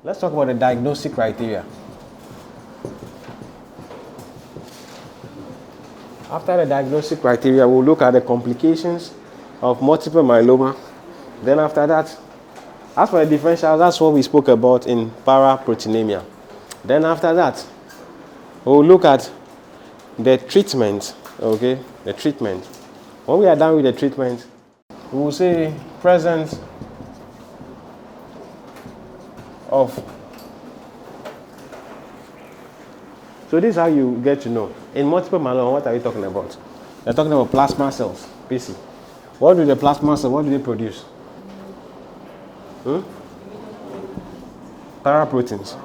Let's talk about the diagnostic criteria. After the diagnostic criteria, we'll look at the complications of multiple myeloma. Then after that, as for the differentials, that's what we spoke about in paraproteinemia. Then after that, we'll look at the treatment, okay? The treatment. When we are done with the treatment, we will say presence of. So this is how you get to know. In multiple myeloma, what are you talking about? They're talking about plasma cells, PC. What do the plasma cells, what do they produce? Paraproteins.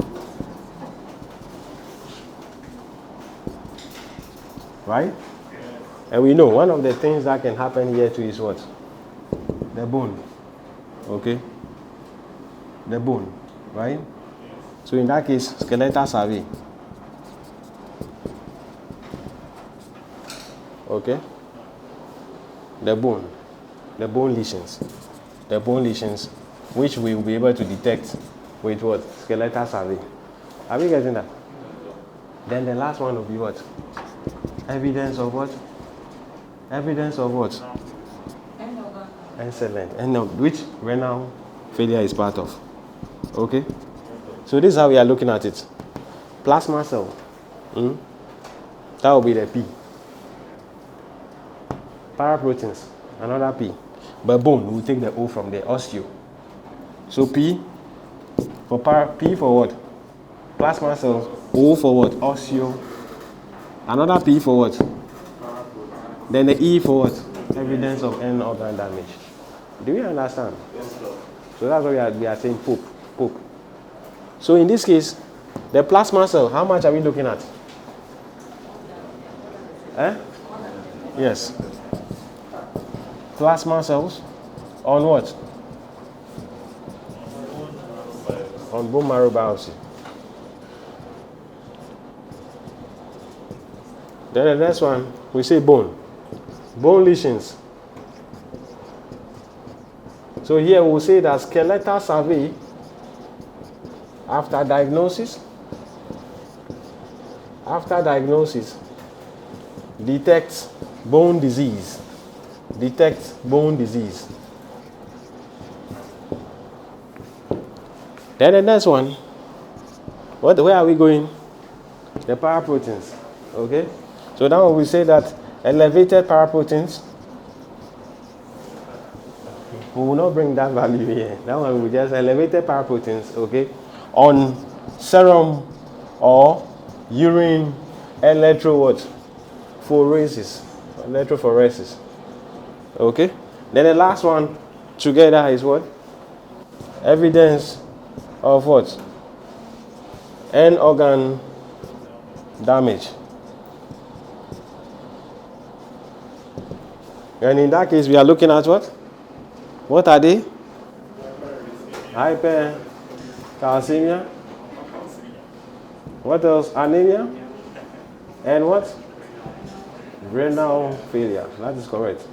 Right? And we know one of the things that can happen here too is what? The bone. Okay? The bone. Right? So in that case, skeletal survey. Okay? The bone lesions. The bone lesions, which we will be able to detect with what? Skeletal survey. Are we getting that? Then the last one will be what? Evidence of what? Evidence of what? Excellent. And which renal failure is part of. Okay? So this is how we are looking at it. Plasma cell. That will be the P. Paraproteins, another P. But bone, we'll take the O from there, osteo. So P for P for what? Plasma cells. O for what? Osteo. Another P for what? Then the E for what? Evidence of end organ damage. Do you understand? Yes, sir. So that's why we are saying poop. So in this case, the plasma cell, how much are we looking at? Yes. Plasma cells on what? On bone marrow biopsy. Then the next one, we say bone. Bone lesions. So here we'll say that skeletal survey after diagnosis detects bone disease. Detects bone disease. Then the next one, where are we going? The paraproteins. Okay? So now we say that elevated paraproteins, we will not bring that value here. That one will just elevated paraproteins, okay, on serum or urine electrophoresis. Okay? Then the last one together is what? Evidence of what? End organ damage. And in that case, we are looking at what? What are they? Hypercalcemia. What else? Anemia. And what? Renal failure. That is correct.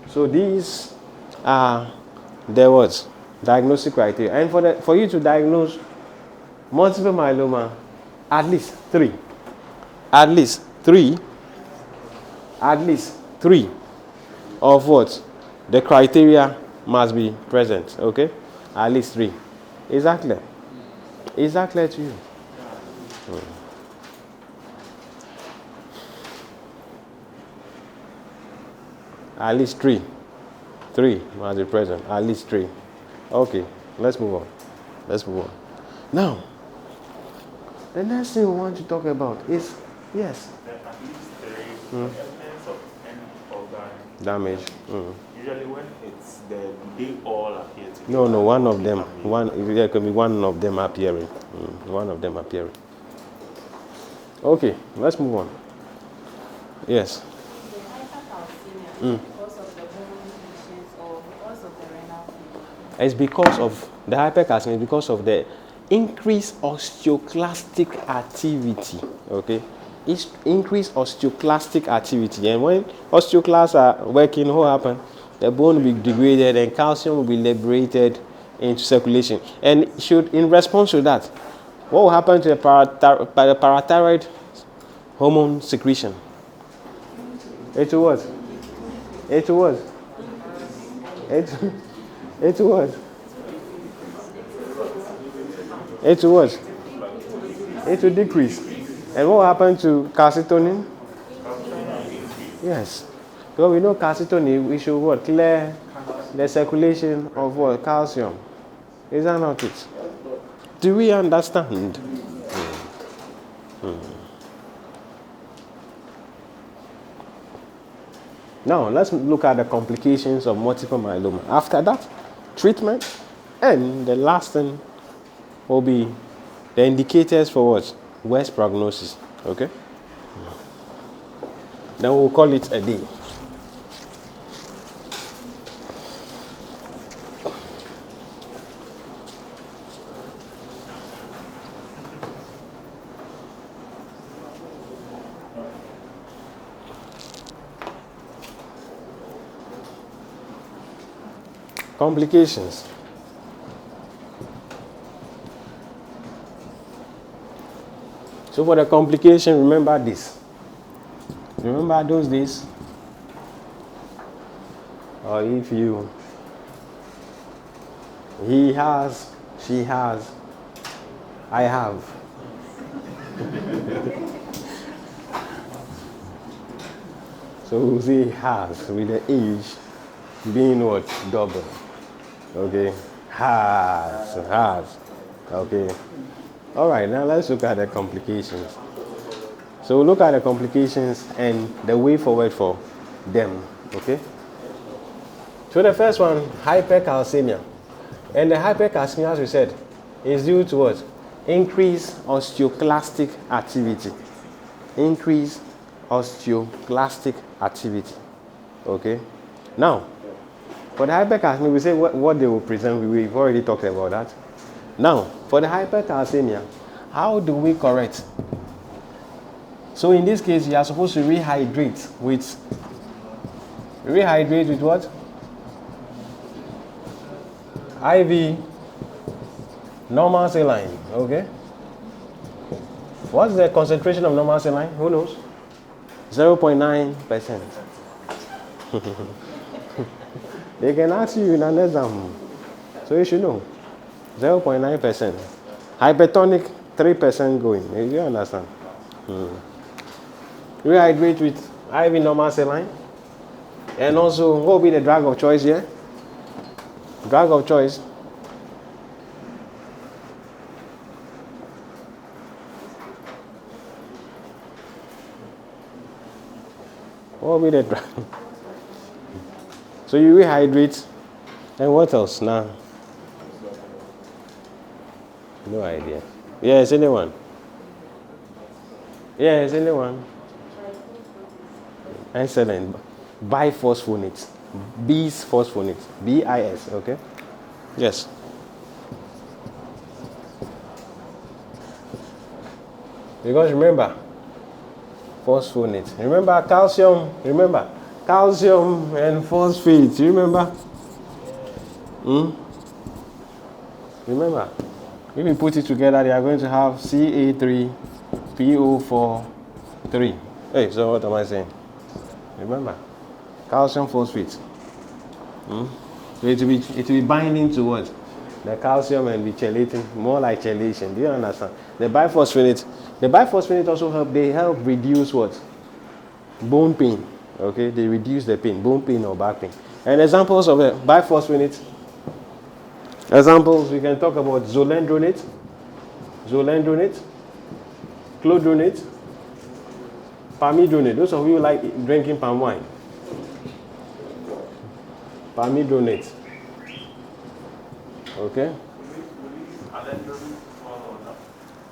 So these are the words, diagnostic criteria. And for you to diagnose multiple myeloma, at least three of what? The criteria must be present, okay? At least three. Exactly. Exactly to you. At least three. Three must be present. At least three. Okay, let's move on. Now, the next thing we want to talk about is, yes. At least three evidence of end organ damage. Usually when it's they all appear together. No, one of them. There can be one of them appearing. One of them appearing. Okay, let's move on. Yes. The hypercalcemia because of the bone lesions or because of the renal failure? It's because of the hypercalcemia, because of the increased osteoclastic activity. Okay? It's increased osteoclastic activity. And when osteoclasts are working, what happens? The bone will be degraded and calcium will be liberated into circulation. And in response to that, what will happen to the parathyroid hormone secretion? It will what? It will what? It will what? It will what? It will decrease. And what will happen to calcitonin? Yes. Because we know calcitonin, we should what? Clear the circulation of what? Calcium. Is that not it? Do we understand? Now, let's look at the complications of multiple myeloma. After that, treatment, and the last thing will be the indicators for what? Worst prognosis. Okay? Then we'll call it a day. Complications. So for the complication, remember this. Remember those days? Or if you, he has, she has, I have. So we'll say has with the age being what? Double. Okay. Has. Okay. All right, now let's look at the complications. So we'll look at the complications and the way forward for them. Okay. So the first one, hypercalcemia. And the hypercalcemia, as we said, is due to what? Increased osteoclastic activity. Increased osteoclastic activity. Okay. Now, for the hypercalcemia, we say what they will present. We've already talked about that. Now, for the hypercalcemia, how do we correct? So in this case, you are supposed to rehydrate with what? IV normal saline. Okay. What's the concentration of normal saline? Who knows? 0.9%. They can ask you in an exam, so you should know. 0.9%. Hypertonic, 3% going. You understand? Rehydrate with IV normal saline. And also, what will be the drug of choice here? Drug of choice. What will be the drug? So you rehydrate, and what else now? No idea. Yes, anyone? Yes, anyone? Excellent. Biphosphonates. Bisphosphonates. BIS, okay? Yes. Because remember, phosphonate. Remember calcium. Remember calcium and phosphate. You remember? Remember? If we put it together, they are going to have Ca3PO4 Hey, so what am I saying? Remember? Calcium phosphate. So it will be binding to what? The calcium and be chelating, more like chelation. Do you understand? The biphosphonate also help reduce what? Bone pain. Okay, they reduce the pain, bone pain or back pain. And examples of the biphosphonate. Examples, we can talk about zolendronate, clodronate, palmidronate. Those of you who like drinking palm wine. Palmidronate. Okay?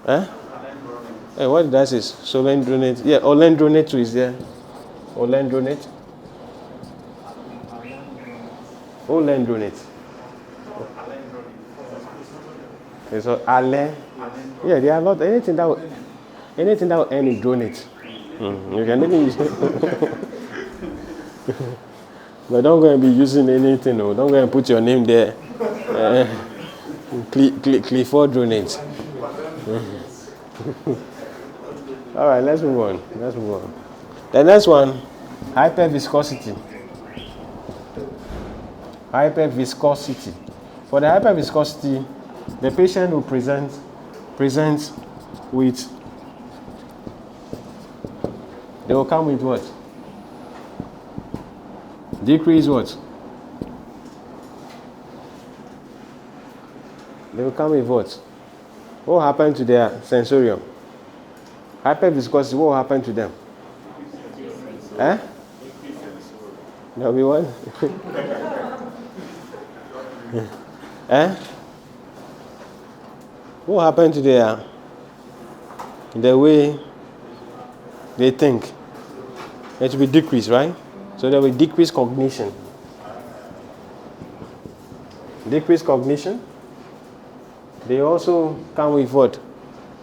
Hey, what did I say? Solendronate. Yeah, olendronate too is there. Olendronate. Olendronate. Okay, so ale. Yeah, there are a lot. Anything that will end in dronate. You can even use it. But don't go and be using anything. No. Don't go and put your name there. Clifford dronates. All right, let's move on. The next one, hyperviscosity. Hyperviscosity. For the hyperviscosity, the patient will present with, they will come with what? Decrease what? They will come with what? What happened to their sensorium? Hyperviscosity, what will happen to them? Eh? There'll be what? Eh? What happened to the way they think? It will be decreased, right? So there will be decreased cognition. Decreased cognition. They also come with what?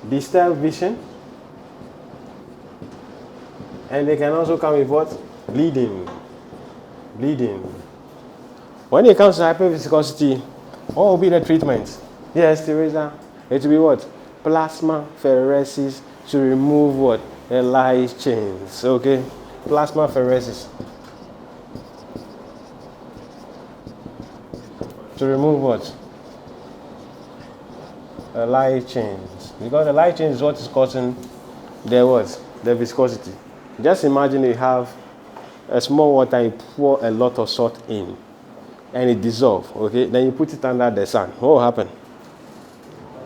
Disturbed vision. And they can also come with what? Bleeding. When it comes to hyperviscosity, what will be the treatment? Yes, Teresa. It will be what? Plasma pheresis to remove what? The light chains. Okay? Plasma pheresis. To remove what? The light chains. Because the light chain is what is causing the what? The viscosity. Just imagine you have a small water, you pour a lot of salt in, and it dissolves, okay? Then you put it under the sun. What will happen?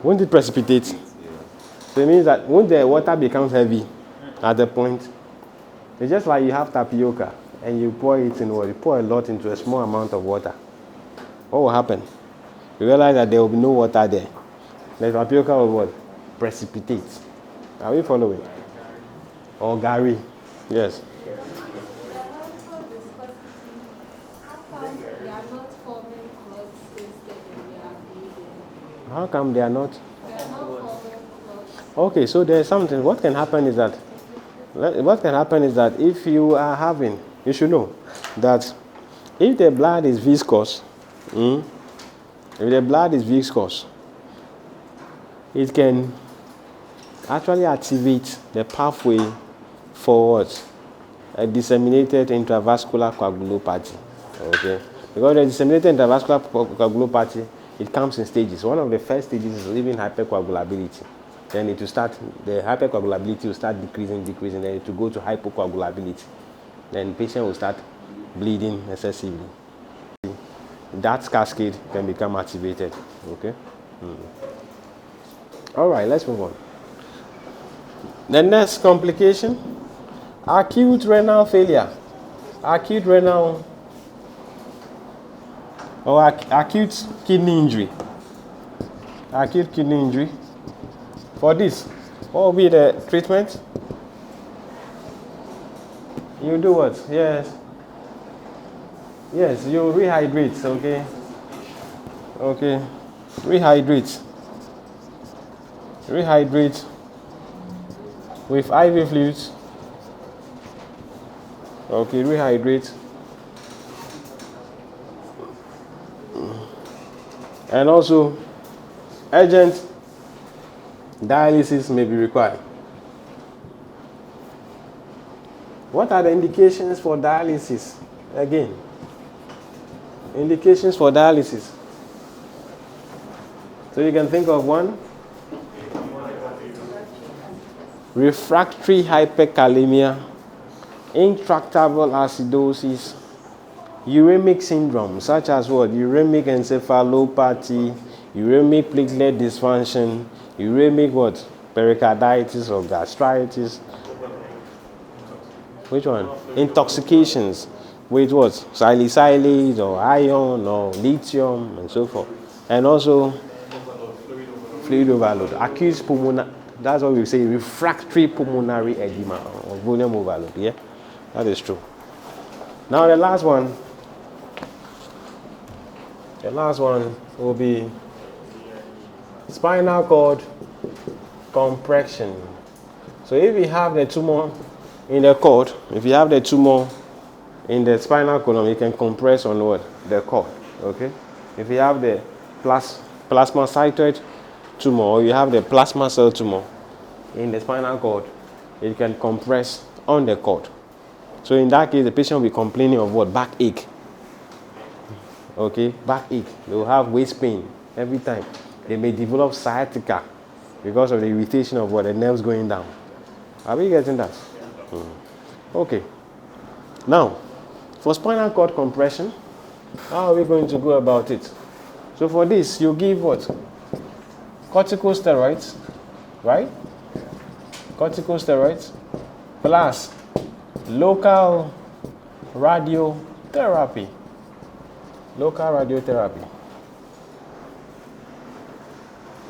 Won't it precipitate? So it means that when the water becomes heavy at the point, it's just like you have tapioca, and you pour it in water. You pour a lot into a small amount of water. What will happen? You realize that there will be no water there. The tapioca will what? Precipitate. Are we following? Or Gary? Yes. How come they are not? Okay, so there's something. What can happen is that if you are having, you should know that if the blood is viscous, it can actually activate the pathway for what? A disseminated intravascular coagulopathy. Okay? Because the disseminated intravascular coagulopathy, it comes in stages. One of the first stages is even hypercoagulability. Then it will start, the hypercoagulability will start decreasing, then it will go to hypocoagulability. Then the patient will start bleeding excessively. That cascade can become activated. Okay? All right, let's move on. The next complication, acute renal failure. Acute renal or acute kidney injury. Acute kidney injury. For this, what will be the treatment? You do what? Yes, you rehydrate, okay? Okay, rehydrate with IV fluids. Okay, rehydrate. And also, urgent dialysis may be required. What are the indications for dialysis? Again, indications for dialysis. So you can think of one. Refractory hypercalemia, intractable acidosis, uremic syndrome, such as what? Uremic encephalopathy, uremic platelet dysfunction, uremic what? Pericarditis or gastritis. Which one? Intoxications with what? Salicylate or iron or lithium and so forth. And also fluid overload. Acute pulmonary, that's what we say, refractory pulmonary edema or volume overload. Yeah, that is true. Now the last one will be spinal cord compression. So if you have the tumor in the cord, if you have the tumor in the spinal column, you can compress on what? The cord. Okay? If you have the plasmacytoid tumor, or you have the plasma cell tumor in the spinal cord, it can compress on the cord. So in that case, the patient will be complaining of what? Backache. Okay, backache. They will have waist pain every time. They may develop sciatica because of the irritation of what? The nerves going down. Are we getting that? Okay. Now, for spinal cord compression, how are we going to go about it? So for this, you give what? Corticosteroids, right? Corticosteroids plus local radiotherapy. Local radiotherapy.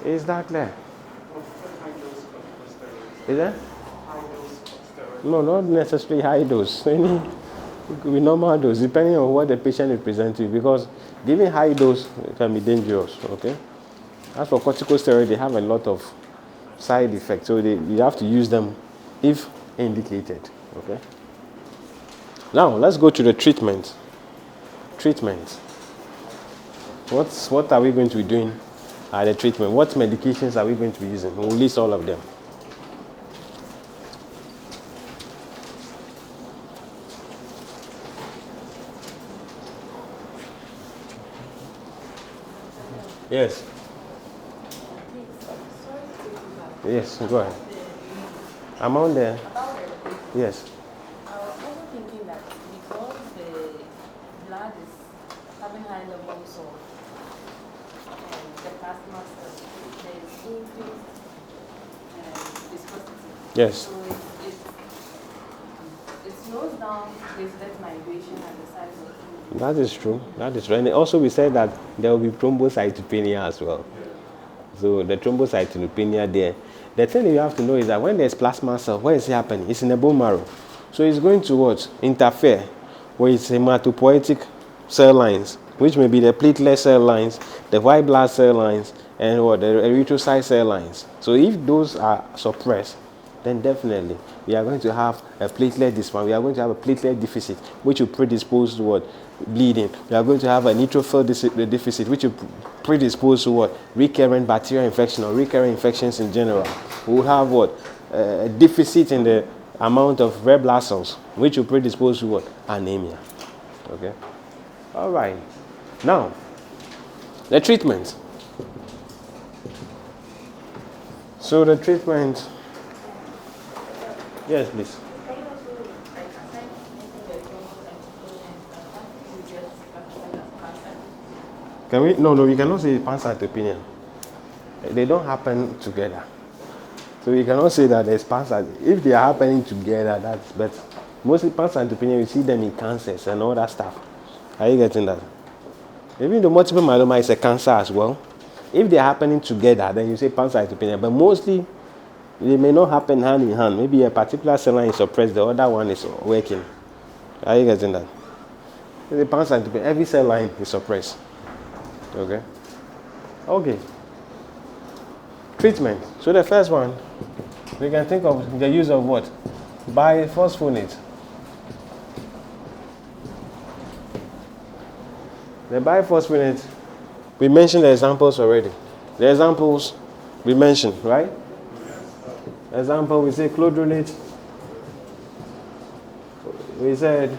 Is that clear? Is that? No, not necessarily high dose. Any could be normal dose, depending on what the patient is presenting. Because giving high dose can be dangerous. Okay. As for corticosteroids, they have a lot of side effects, so you have to use them if indicated. Okay. Now let's go to the treatment. Treatment. What are we going to be doing at the treatment? What medications are we going to be using? We'll list all of them. Yes. Yes, go ahead. I'm on there. Yes. I was also thinking that because the blood is having high levels of the plasma cells, there is increased viscosity. Yes. So it slows down platelet migration at the size of the. That is true. That is true. And also we said that there will be thrombocytopenia as well. So the thrombocytopenia there. The thing you have to know is that when there's plasma cell, where is it happening? It's in the bone marrow. So it's going to what? Interfere with hematopoietic cell lines, which may be the platelet cell lines, the white blood cell lines, and what? The erythrocyte cell lines. So if those are suppressed, then definitely we are going to have a platelet dysfunction. We are going to have a platelet deficit, which will predispose to what? Bleeding. We are going to have a neutrophil deficit, which will predispose to what? Recurrent bacterial infection or recurrent infections in general. We will have what? A deficit in the amount of red blood cells, which will predispose to what? Anemia. Okay. All right. Now, the treatment. So the treatment. Yes, please. Can we? No, we cannot say pancytopenia. They don't happen together. So we cannot say that there's pancytopenia. If they are happening together, that's better. Mostly pancytopenia, we see them in cancers and all that stuff. Are you getting that? Even the multiple myeloma is a cancer as well. If they are happening together, then you say pancytopenia. But mostly, they may not happen hand in hand. Maybe a particular cell line is suppressed, the other one is working. Are you getting that? The pancytopenia, every cell line is suppressed. Okay. Okay. Treatment. So the first one, we can think of the use of what? Biphosphonate. The biphosphonate, we mentioned the examples already. The examples we mentioned, right? Example, we say clodronate. We said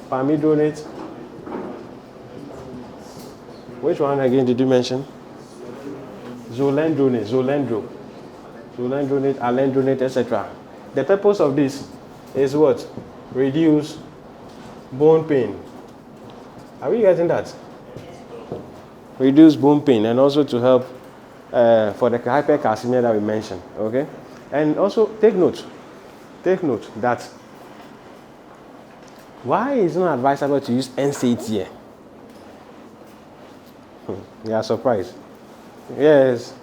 palmidronate. Which one again did you mention? Zolendronate, alendronate, etc. The purpose of this is what? Reduce bone pain. Are we getting that? Reduce bone pain, and also to help for the hypercalcemia that we mentioned. Okay? And also take note that why is it not advisable to use NSAID here? You are surprised. Yes.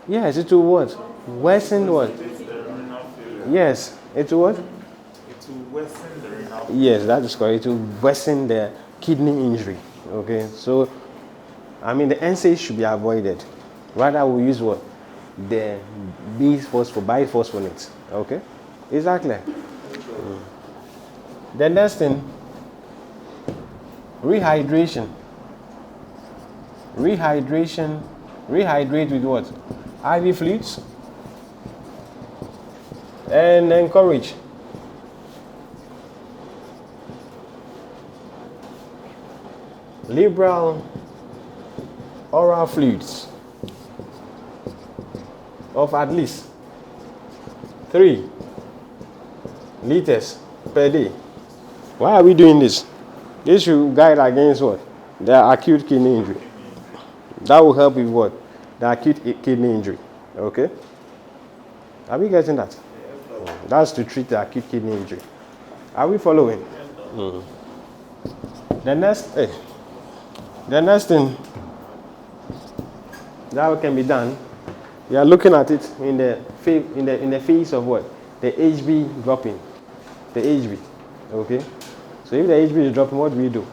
Yes, it will what? Worsen what? Yes, it will what? It will worsen the renal. Yes, that is correct. It will worsen the kidney injury. Okay, so I mean the NSAID should be avoided. Rather, we use what? The biphosphonates. Okay, exactly. The next thing, rehydration. Rehydration. Rehydrate with what? IV fluids. And encourage liberal oral fluids of at least 3 liters per day. Why are we doing this? This should guide against what? The acute kidney injury. That will help with what? The acute kidney injury. Okay? Are we getting that? That's to treat the acute kidney injury. Are we following? The next thing that can be done, we are looking at it in the phase of what? The HB dropping. The HB. Okay? So if the HB is dropping, what do we do?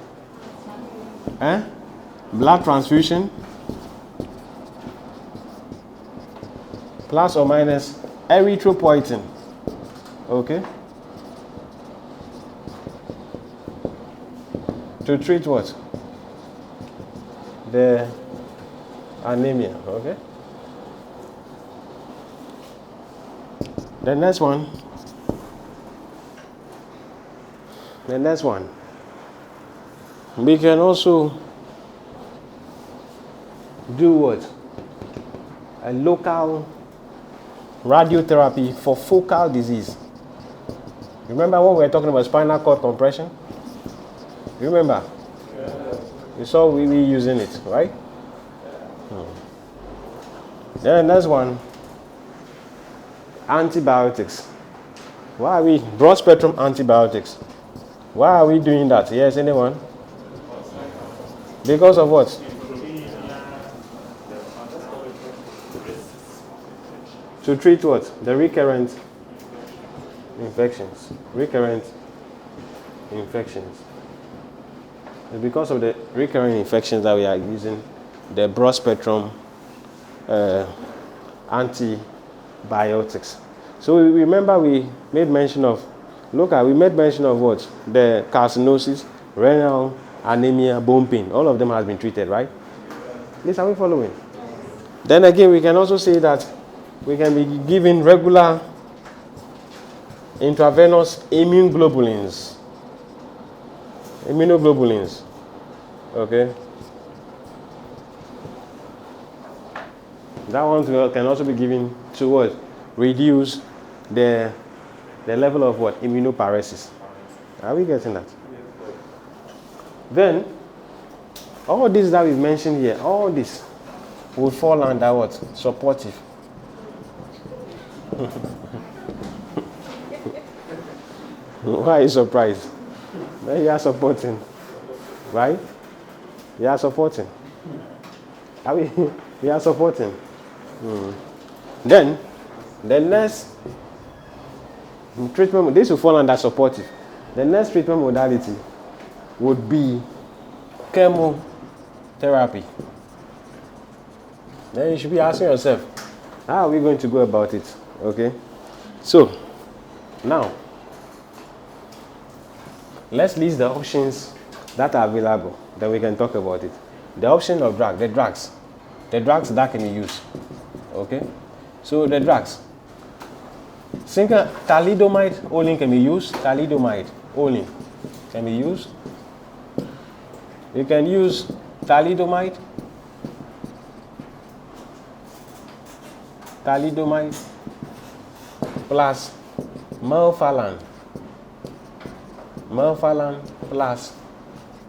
Blood transfusion plus or minus erythropoietin. Okay? To treat what? The anemia. Okay? The next one. We can also do what? A local radiotherapy for focal disease. Remember when we were talking about spinal cord compression? Remember? You saw we were using it, right? Then the next one, antibiotics. Why are we broad spectrum antibiotics? Why are we doing that? Yes, anyone? Because of what? To treat what? The recurrent infections. It's because of the recurrent infections that we are using the broad spectrum antibiotics. So we remember we made mention of what? The carcinosis, renal, anemia, bone pain. All of them has been treated, right? Yes, are we following? Then again, we can also say that we can be giving regular intravenous immunoglobulins. Okay? That one can also be given to what? Reduce the level of what? Immunoparesis. Are we getting that? Then, all this that we've mentioned here, all this will fall under what? Supportive. Why are you surprised? Then you are supporting. Right? You are supporting. We are supporting. Then, the next treatment, this will fall under supportive. The next treatment modality would be chemotherapy. Then you should be asking yourself, how are we going to go about it? Okay? So, now, let's list the options that are available. Then we can talk about it. The option of the drugs that can be used. Okay? So, the drugs. Single thalidomide only can be used. Thalidomide only can be used. You can use thalidomide plus melphalan plus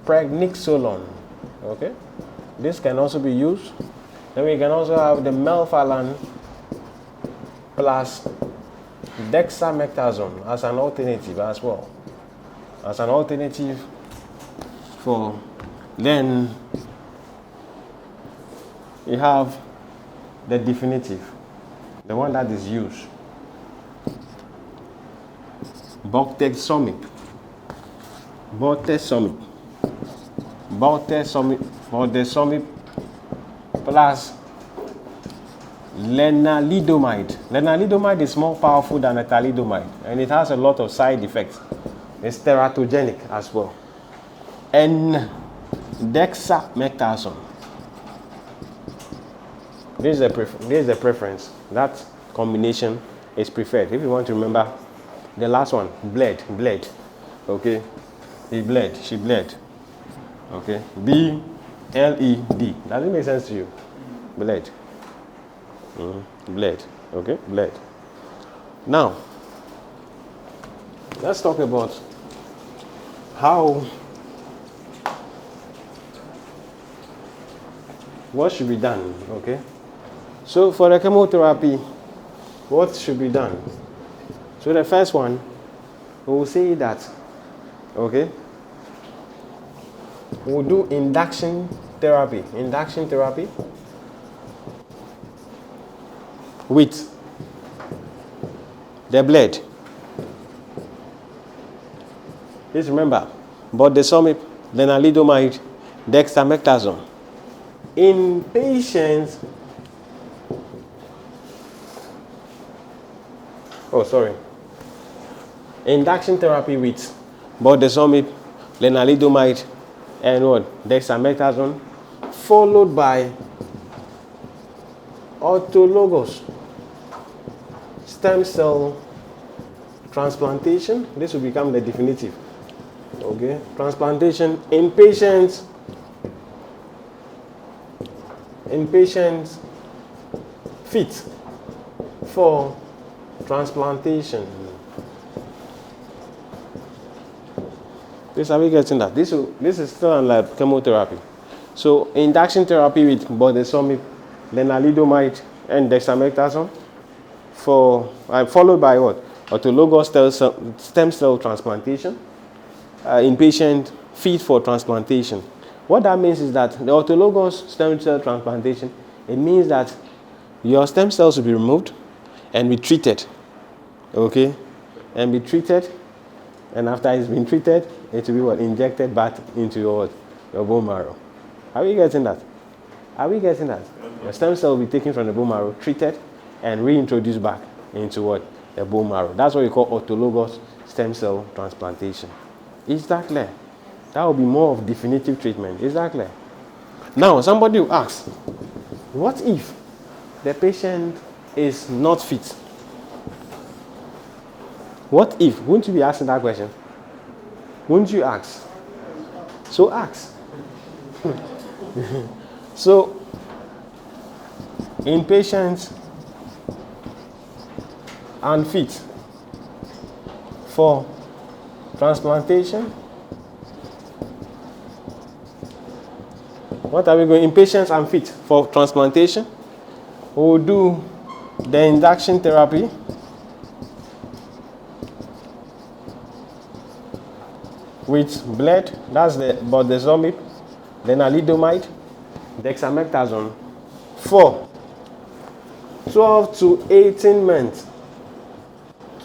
pregnenolone. Okay, this can also be used. Then we can also have the melphalan plus dexamethasone as an alternative as well. As an alternative for then you have the definitive, the one that is used. Bortezomib plus lenalidomide. Lenalidomide is more powerful than a thalidomide, and it has a lot of side effects. It's teratogenic as well. And dexamethasone. This is a preference. That combination is preferred. If you want to remember the last one, bled. Okay, he bled, she bled. Okay, B-L-E-D. Does it make sense to you? Bled. Bled. Okay, bled. Now, let's talk about what should be done. Okay, so for the chemotherapy, what should be done? So the first one, we will say that, okay, we'll do induction therapy with the bled. Please remember, bortezomib, lenalidomide, dexamethasone. In patients, induction therapy with bortezomib, lenalidomide, and what? Dexamethasone, followed by autologous stem cell transplantation. This will become the definitive. Okay, transplantation in patients fit for transplantation. Are we getting that? This is still unlike chemotherapy. So induction therapy with bortezomib, lenalidomide, and dexamethasone, followed by what? Autologous stem cell transplantation in patient fit for transplantation. What that means is that the autologous stem cell transplantation, it means that your stem cells will be removed and be treated. Okay, and be treated. And after it's been treated, it will be what? Injected back into your bone marrow. Are we getting that? The stem cell will be taken from the bone marrow, treated, and reintroduced back into what? The bone marrow. That's what we call autologous stem cell transplantation. Is that clear? That will be more of definitive treatment. Is that clear? Now, somebody will ask, what if the patient is not fit? What if? Wouldn't you be asking that question? Wouldn't you ask? So ask. So, in patients unfit for transplantation, what are we going? In patients unfit for transplantation, we will do the induction therapy with bled, that's the bortezomib, lenalidomide, dexamethasone, for 12 to 18 months.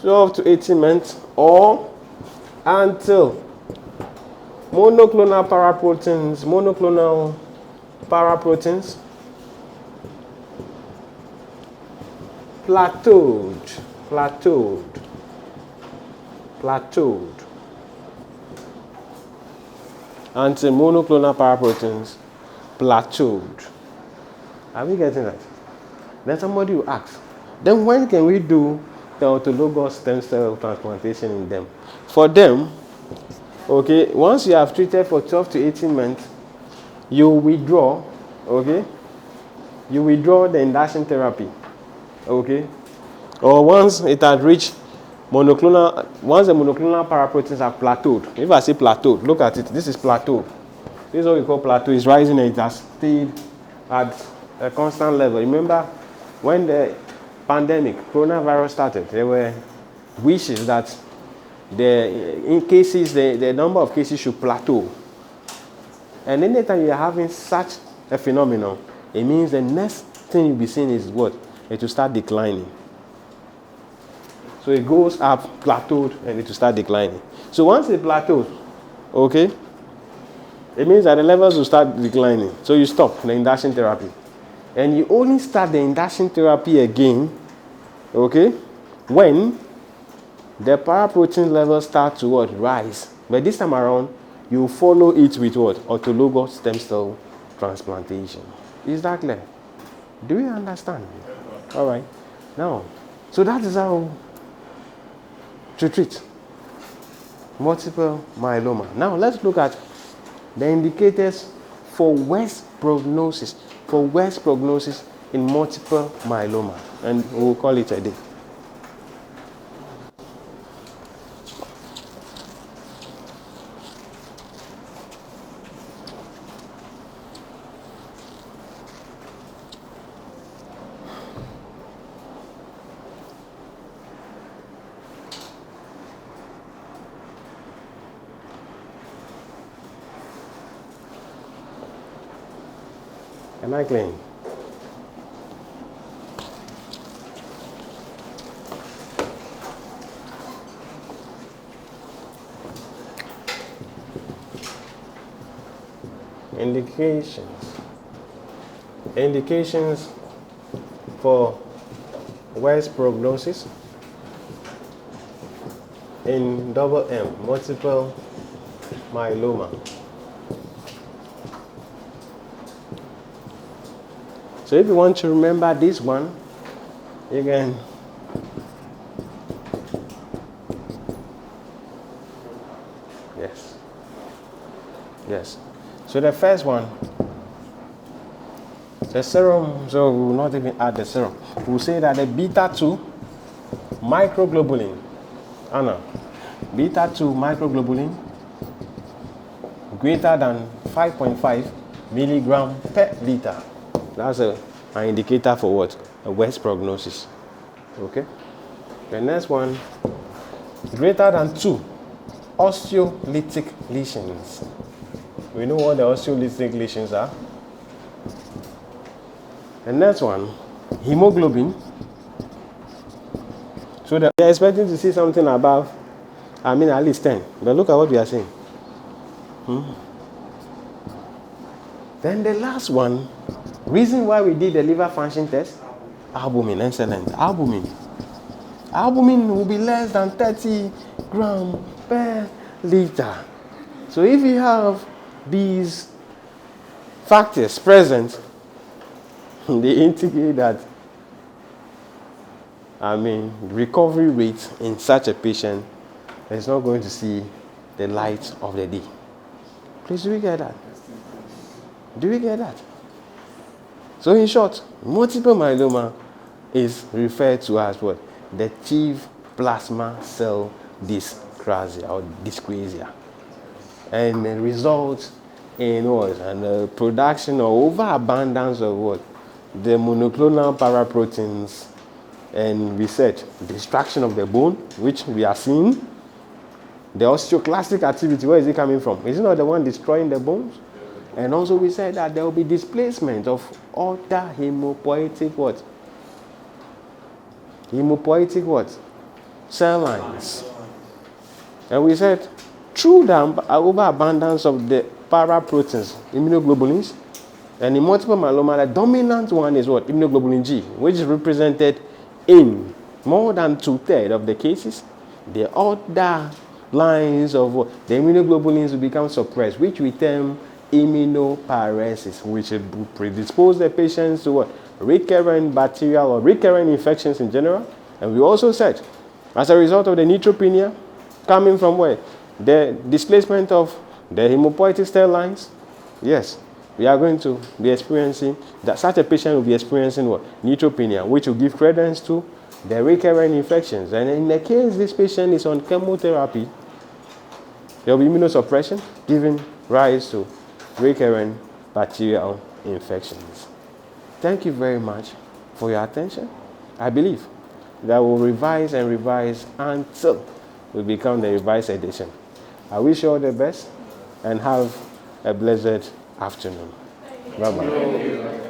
12 to 18 months, or until monoclonal paraproteins plateaued. Until monoclonal paraproteins plateaued. Are we getting that? Then somebody will ask, then when can we do the autologous stem cell transplantation in them? For them, okay, once you have treated for 12 to 18 months, you withdraw, okay? You withdraw the induction therapy, okay? Or once it has reached once the monoclonal paraproteins are plateaued. If I say plateaued, look at it. This is plateau. This is what we call plateau. It's rising and it has stayed at a constant level. Remember, when the pandemic, coronavirus started, there were wishes that the number of cases should plateau. And anytime you're having such a phenomenon, it means the next thing you'll be seeing is what? It will start declining. So it goes up, plateaued, and it will start declining. So once it plateaus, okay, it means that the levels will start declining. So you stop the induction therapy. And you only start the induction therapy again, okay, when the paraprotein levels start to what? Rise. But this time around, you follow it with what? Autologous stem cell transplantation. Is that clear? Do we understand? All right. Now, so that is how to treat multiple myeloma. Now, let's look at the indicators for worse prognosis. For worse prognosis in multiple myeloma. And we'll call it a day. Am I clean? Indications for worse prognosis in double M, multiple myeloma. So if you want to remember this one, you can yes. So the first one, the serum, so we will not even add the serum. We'll say that the beta-2 microglobulin, beta-2 microglobulin greater than 5.5 milligram per liter. That's an indicator for what? A worse prognosis. Okay? The next one, greater than 2 osteolytic lesions. We know what the osteolytic lesions are. The next one, hemoglobin. So they're expecting to see something above, at least 10. But look at what we are saying. Then the last one, reason why we did the liver function test, albumin, excellent. Albumin will be less than 30 grams per liter. So if you have these factors present, they indicate that, recovery rate in such a patient is not going to see the light of the day. Please, do we get that? Do we get that? So in short, multiple myeloma is referred to as what? The chief plasma cell dyscrasia or dyscrasia. And it results in what? And the production or overabundance of what? The monoclonal paraproteins, and we said destruction of the bone, which we are seeing. The osteoclastic activity, where is it coming from? Is it not the one destroying the bones? And also we said that there will be displacement of other hemopoietic what? Hemopoietic what? Cell lines. And we said through the overabundance of the paraproteins, immunoglobulins, and in multiple myeloma, the dominant one is what? Immunoglobulin G, which is represented in more than 2/3 of the cases. The other lines of what? The immunoglobulins will become suppressed, which we term immunoparesis, which will predispose the patients to what? Recurrent bacterial or recurrent infections in general. And we also said, as a result of the neutropenia, coming from where? The displacement of the hemopoietic cell lines, yes, we are going to be experiencing that such a patient will be experiencing what? Neutropenia, which will give credence to the recurrent infections. And in the case this patient is on chemotherapy, there will be immunosuppression, giving rise to recurrent bacterial infections. Thank you very much for your attention. I believe that we'll revise and revise until we become the revised edition. I wish you all the best and have a blessed afternoon. Bye-bye.